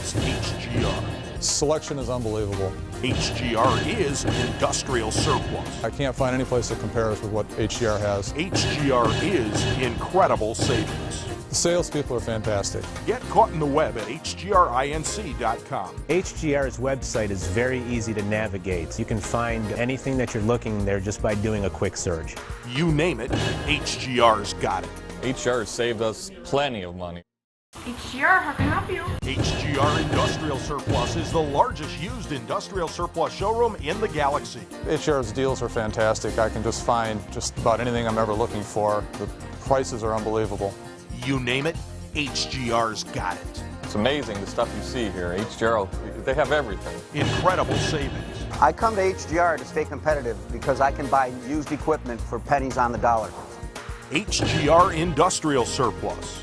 is HGR. Selection is unbelievable. HGR is industrial surplus. I can't find any place that compares with what HGR has. HGR is incredible savings. The salespeople are fantastic. Get caught in the web at hgrinc.com. HGR's website is very easy to navigate. You can find anything that you're looking there just by doing a quick search. You name it, HGR's got it. HGR has saved us plenty of money. HGR, how can I help you? HGR Industrial Surplus is the largest used industrial surplus showroom in the galaxy. HGR's deals are fantastic. I can just find just about anything I'm ever looking for. The prices are unbelievable. You name it, HGR's got it. It's amazing the stuff you see here. HGR, they have everything. Incredible savings. I come to HGR to stay competitive because I can buy used equipment for pennies on the dollar. HGR Industrial Surplus.